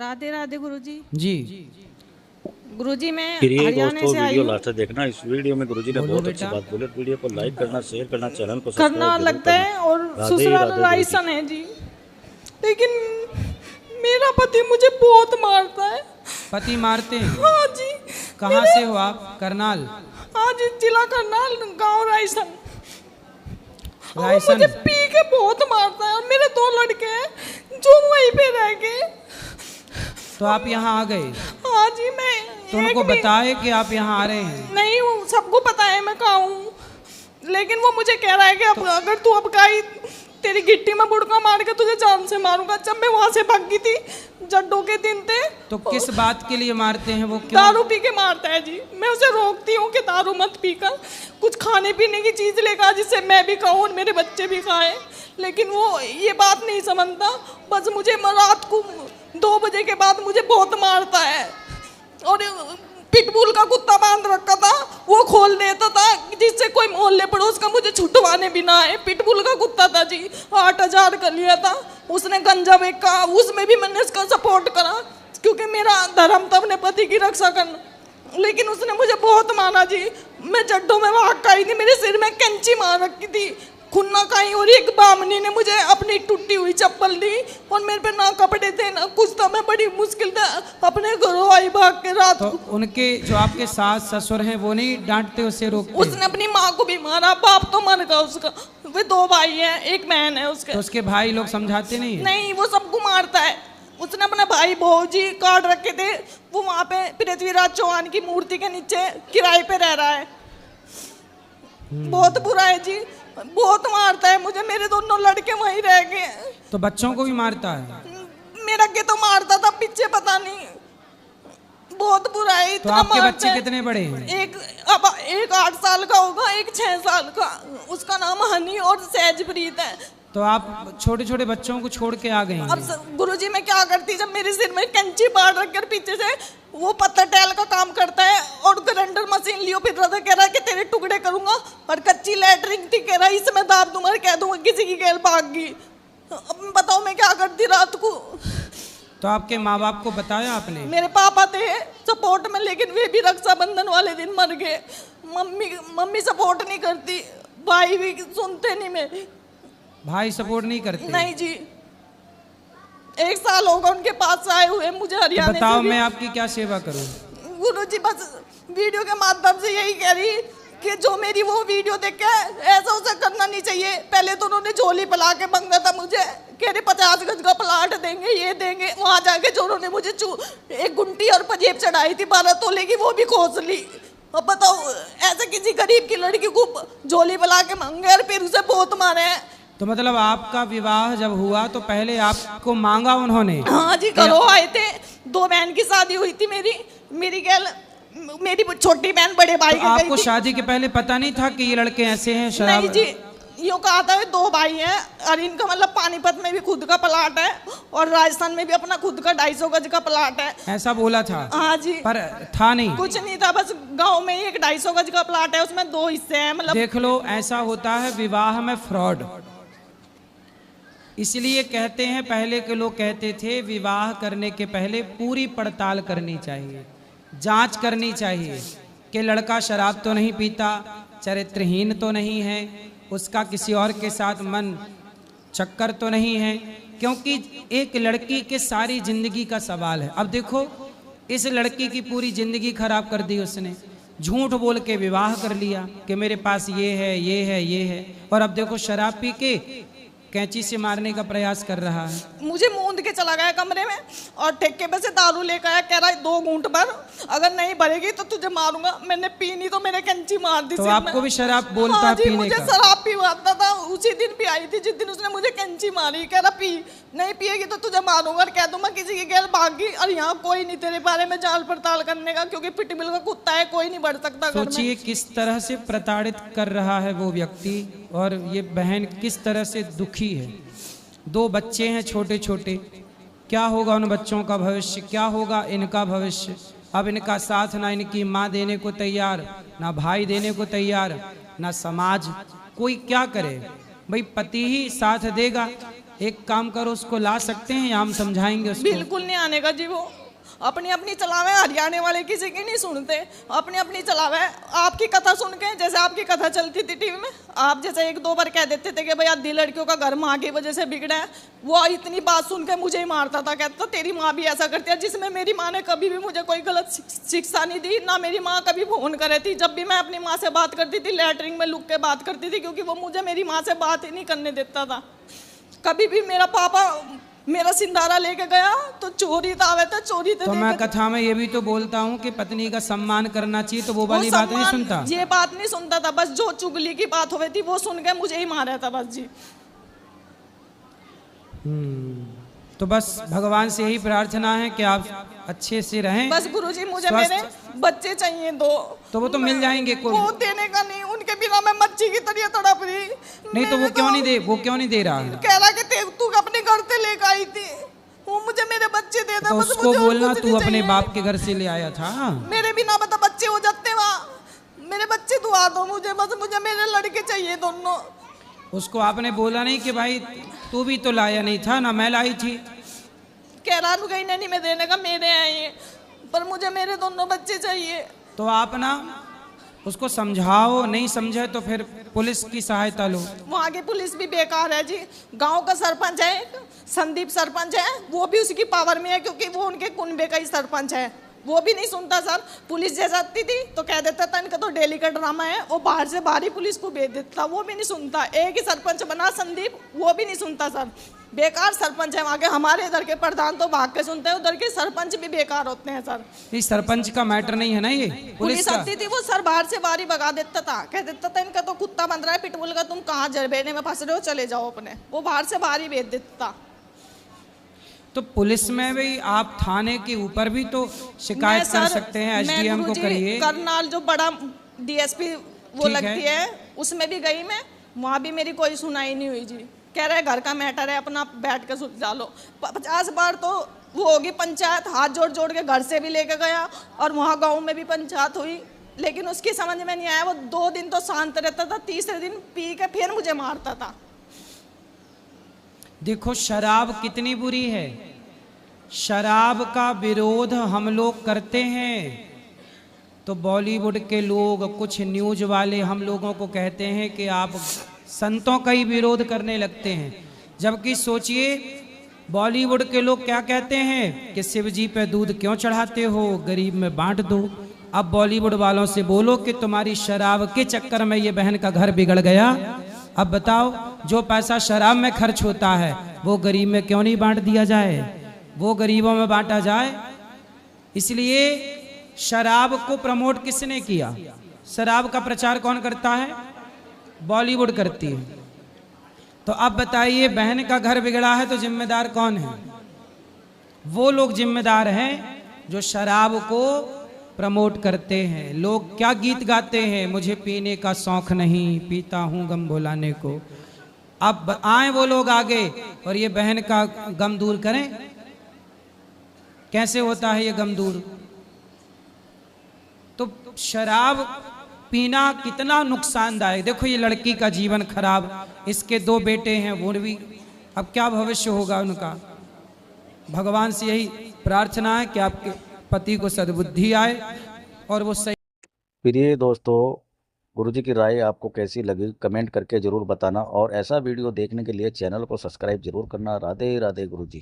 राधे राधे गुरुजी। जी गुरुजी मैं प्रिय हरियाणा दोस्तों, से आई वीडियो हूँ। लास्ट तक देखना। इस वीडियो में गुरुजी ने बोलो बहुत अच्छी बेटा। बात बोली। वीडियो को लाइक करना, शेयर करना, चैनल को करना सब्सक्राइब जरूर लगता है करना। और राधे ससुराल राधे गुरुजी। राइसन है जी, लेकिन मेरा पति मुझे बहुत मारता है। पति मारते हैं? हाँ जी। कहाँ से हो आप? करनाल? हाँ जी, जिला करनाल, गांव राइसन। और रायसन? मुझे पी के बहुत मारता है और मेरे 2 लड़के हैं जो वहीं पे रह गए। तो आप यहाँ आ गए? हाँ जी। मैं तो उनको एक भी- बताए कि आप यहाँ आ रहे हैं? नहीं, वो सबको पता है मैं कहाँ हूँ, लेकिन वो मुझे कह रहा है कि अब अगर तू अब गई तेरी गिट्टी में बुड़का मार के तुझे जान से मारूंगा। जब मैं वहां से भागी थी, जड्डों के दिन थे। तो किस बात के लिए मारते हैं वो? क्यों? दारू पी के मारता है जी। मैं उसे रोकती हूँ कि दारू मत पीकर कुछ खाने पीने की चीज लेकर जिससे मैं भी खाऊं और मेरे बच्चे भी खाएं, लेकिन वो ये बात नहीं समझता। बस मुझे रात को 2 बजे के बाद मुझे बहुत मारता है और पिटबुल का कुत्ता बांध रखा था, वो खोल देता था जिससे कोई मोहल्ले पड़ोस का मुझे छुटवाने भी ना आए। पिटबुल का कुत्ता था जी, 8,000 का लिया था उसने। गंजा बेचा, उसमें भी मैंने उसका सपोर्ट करा क्योंकि मेरा धर्म था अपने पति की रक्षा करना, लेकिन उसने मुझे बहुत मारा जी। मैं जड्डों में भाग आई थी, मेरे सिर में कैंची मार रखी थी, खुन्ना खाई, और एक बामनी ने मुझे अपनी टूटी हुई चप्पल दी और मेरे पे ना कपड़े थे ना कुछ था। मैं बड़ी मुश्किल से अपने घरों आई भाग के रात तो को। उनके जो आपके सास ससुर हैं वो नहीं डांटते, उसे रोकते? उसने अपनी माँ को भी मारा, बाप तो मर गया उसका। वे 2 भाई हैं, एक बहन है उसके। तो उसके भाई लोग समझाते नहीं है? नहीं, वो सबको मारता है। उसने अपना भाई भौजी काट रखे थे, वो वहाँ पे पृथ्वीराज चौहान की मूर्ति के नीचे किराए पे रह रहा है। बहुत बुरा है जी, बहुत मारता है मुझे। मेरे दोनों लड़के वहीं रह गए। तो बच्चों को भी मारता है? मेरा के तो मारता था, पीछे पता नहीं। बहुत बुरा है, तो इतना आपके मारता बच्चे है। कितने बड़े हैं? एक 8 साल का होगा, एक 6 साल का। उसका नाम हनी और सहजप्रीत है। तो आप छोटे छोटे बच्चों को छोड़ के आ गए हैं? अब गुरुजी मैं क्या करती, जब मेरे सिर में कैंची बाढ़ रखकर पीछे से वो पत्थर टैल का काम करता है और ग्राइंडर मशीन लियो फिर रहा था, कह रहा है कि तेरे टुकड़े करूंगा, और कच्ची लैटरिन थी, कह रहा है इसमें दाब दूंगा, कह दूंगा किसी की गैल भाग गई। अब बताओ मैं क्या करती रात को। तो आपके माँ बाप को बताया आपने? मेरे पापा थे सपोर्ट में, लेकिन वे भी रक्षाबंधन वाले दिन मर गए। मम्मी सपोर्ट नहीं करती, भाई भी सुनते नहीं मेरी। भाई सपोर्ट नहीं करते? नहीं जी, 1 साल होगा उनके पास आए हुए मुझे तो हरियाणा बताओ से भी। मैं आपकी क्या सेवा करूं? गुरुजी बस वीडियो के माध्यम से यही कह रही कि जो मेरी वो वीडियो देख के ऐसा उसे करना नहीं चाहिए। पहले तो उन्होंने झोली पला के मांगा था मुझे, कह रहे 50 गज का प्लाट देंगे, ये देंगे। वहां जाके जो उन्होंने मुझे एक गुंटी और पंजेब चढ़ाई थी 12 तोले की, वो भी खोस ली। अब बताओ, ऐसे किसी गरीब की लड़की को झोली पला के मांगे और फिर उसे बहुत मारे हैं। तो मतलब आपका विवाह जब हुआ तो पहले आपको मांगा उन्होंने? हाँ जी, घरों आए थे। 2 बहन की शादी हुई थी मेरी गैल, मेरी छोटी बहन बड़े भाई तो के आपको गई थी। शादी के पहले पता नहीं था कि ये लड़के ऐसे हैं? नहीं शराब? जी, यूँ कहा था 2 भाई हैं और इनका मतलब पानीपत में भी खुद का प्लाट है और राजस्थान में भी अपना खुद का 250 गज का प्लाट है। ऐसा बोला था? हाँ जी, पर था नहीं? कुछ नहीं था, बस गांव में ही एक 250 गज का प्लाट है, उसमें 2 हिस्से हैं। मतलब देख लो, ऐसा होता है विवाह में फ्रॉड। इसलिए कहते हैं, पहले के लोग कहते थे विवाह करने के पहले पूरी पड़ताल करनी चाहिए, जांच करनी चाहिए कि लड़का शराब तो नहीं पीता, चरित्रहीन तो नहीं है, उसका किसी और के साथ मन चक्कर तो नहीं है, क्योंकि एक लड़की के सारी जिंदगी का सवाल है। अब देखो, इस लड़की की पूरी जिंदगी खराब कर दी उसने। झूठ बोल के विवाह कर लिया कि मेरे पास ये है, ये है, ये है, और अब देखो शराब पी के कैंची से मारने का प्रयास कर रहा है। मुझे मूंद के चला गया कमरे में और ठेके पे से दारू लेकर आया, कह रहा है 2 घूंट भर, अगर नहीं भरेगी तो तुझे मारूंगा। मैंने पी नहीं तो मेरे कैंची मार दी। तो आपको भी शराब बोलता? हाँ जी, पीने मुझे का? शराब पीवाता था। उसी दिन भी आई थी जिस दिन उसने मुझे कैंची मारी, कह रहा पी, नहीं पिएगी तो तुझे मारूंगा और कह दूंगा किसी की गैल भागी, और यहाँ कोई नहीं तेरे बारे में जांच पड़ताल करने का, क्योंकि पिटबिल का कुत्ता है, कोई नहीं बढ़ सकता घर में। सोचिए किस तरह से प्रताड़ित कर रहा है वो व्यक्ति, और ये बहन किस तरह से दुखी है। 2 बच्चे हैं छोटे छोटे, क्या होगा उन बच्चों का भविष्य, क्या होगा इनका भविष्य। अब इनका साथ ना इनकी माँ देने को तैयार, ना भाई देने को तैयार, ना समाज, कोई क्या करे भाई। पति ही साथ देगा एक काम करो, उसको ला सकते हैं या हम समझाएंगे उसको? बिल्कुल नहीं आने का जी, वो अपनी अपनी चलावे, हरियाणा वाले किसी की नहीं सुनते, अपनी अपनी चलावे। आपकी कथा सुन के, जैसे आपकी कथा चलती थी टीवी में, आप जैसे एक दो बार कह देते थे कि भाई आधी लड़कियों का घर माँ की वजह से बिगड़ा है, वो इतनी बात सुन के मुझे ही मारता था, कहता तेरी माँ भी ऐसा करती है, जिसमें मेरी माँ ने कभी भी मुझे कोई गलत शिक्षा नहीं दी, ना मेरी माँ कभी फोन करे थी। जब भी मैं अपनी माँ से बात करती थी, लैटरिन में लुक के बात करती थी, क्योंकि वो मुझे मेरी माँ से बात ही नहीं करने देता था। कभी भी मेरा पापा मेरा सिंधारा लेके गया तो चोरी तावे था, चोरी तो मैं कथा में ये भी तो बोलता हूँ कि पत्नी का सम्मान करना चाहिए, तो वो वाली बात नहीं सुनता। ये बात नहीं सुनता था, बस जो चुगली की बात हो रही थी वो सुन के मुझे ही मारा था बस जी। तो बस भगवान से यही प्रार्थना है कि आप अच्छे से रहें। बस गुरुजी मुझे मेरे बच्चे चाहिए दो, तो वो तो मिल जाएंगे। वो देने का नहीं, उनके बिना मैं मच्छी की तरह तड़प रही। नहीं तो वो क्यों नहीं दे रहा है? कह रहा कि तू अपने घर से लेकर आई थी, वो मुझे मेरे बच्चे दे दे। तो उसको बोलना तू अपने बाप के घर से ले आया था। मेरे बिना बता बच्चे हो जाते वहाँ, मेरे बच्चे दुआ दो मुझे, बस मुझे मेरे लड़के चाहिए दोनों। उसको आपने बोला नहीं कि भाई तू भी तो लाया नहीं था ना, मैं लाई थी? कह रहा कहीं नहीं मैं देने का, मेरे हैं ये, पर मुझे मेरे दोनों बच्चे चाहिए। तो आप ना उसको समझाओ, नहीं समझे तो फिर पुलिस की सहायता लो। वहाँ की पुलिस भी बेकार है जी। गांव का सरपंच है, संदीप सरपंच है, वो भी उसकी पावर में है, क्योंकि वो उनके कुनबे का ही सरपंच है, वो भी नहीं सुनता सर। पुलिस जैसे आती थी तो कह देता था इनका तो डेली का ड्रामा है, वो बाहर से बाहर ही पुलिस को भेज देता, वो भी नहीं सुनता। एक ही सरपंच बना संदीप, वो भी नहीं सुनता सर, बेकार सरपंच है वहाँ के। हमारे इधर के प्रधान तो भाग के सुनते हैं, उधर के सरपंच भी बेकार होते हैं सर। इस सरपंच का मैटर नहीं है ना ये, पुलिस आती थी वो सर बाहर से बाहर ही भगा देता था, कह देता था इनका तो कुत्ता बंध रहा है पिटबुल का, तुम कहाँ जरबेने में फंस रहे हो, चले जाओ अपने, वो बाहर से बाहर ही भेज देता। तो पुलिस में भी आप थाने के ऊपर भी तो शिकायत कर सकते हैं, एसडीएम को करिए। करनाल जो बड़ा डीएसपी वो लगती है, उसमें भी गई मैं, वहाँ भी मेरी कोई सुनाई नहीं हुई जी। कह रहे घर का मैटर है, अपना बैठ के सुलझा लो। 50 बार तो वो होगी पंचायत, हाथ जोड़ जोड़ के घर से भी लेके गया, और वहाँ गाँव में भी पंचायत हुई, लेकिन उसकी समझ में नहीं आया। वो 2 दिन तो शांत रहता था, तीसरे दिन पी के फिर मुझे मारता था। देखो शराब कितनी बुरी है, शराब का विरोध हम लोग करते हैं तो बॉलीवुड के लोग, कुछ न्यूज वाले हम लोगों को कहते हैं कि आप संतों का ही विरोध करने लगते हैं। जबकि सोचिए बॉलीवुड के लोग क्या कहते हैं कि शिव जी पे दूध क्यों चढ़ाते हो, गरीब में बांट दो। अब बॉलीवुड वालों से बोलो कि तुम्हारी शराब के चक्कर में ये बहन का घर बिगड़ गया, अब बताओ जो पैसा शराब में खर्च होता है वो गरीब में क्यों नहीं बांट दिया जाए, वो गरीबों में बांटा जाए। इसलिए शराब को प्रमोट किसने किया? शराब का प्रचार कौन करता है? बॉलीवुड करती है। तो अब बताइए बहन का घर बिगड़ा है तो जिम्मेदार कौन है? वो लोग जिम्मेदार हैं जो शराब को प्रमोट करते हैं। लोग क्या गीत गाते हैं, मुझे पीने का शौक नहीं, पीता हूं गम भुलाने को। अब आए वो लोग आगे और ये बहन का गम दूर करें। कैसे होता है ये गम दूर? तो शराब पीना कितना नुकसानदायक। देखो ये लड़की का जीवन खराब, इसके 2 बेटे हैं, वो भी अब क्या भविष्य होगा उनका। भगवान से यही प्रार्थना है कि आपके पति को सद्बुद्धि आए और वो सही। प्रिय दोस्तों, गुरुजी की राय आपको कैसी लगी कमेंट करके जरूर बताना, और ऐसा वीडियो देखने के लिए चैनल को सब्सक्राइब जरूर करना। राधे राधे गुरुजी।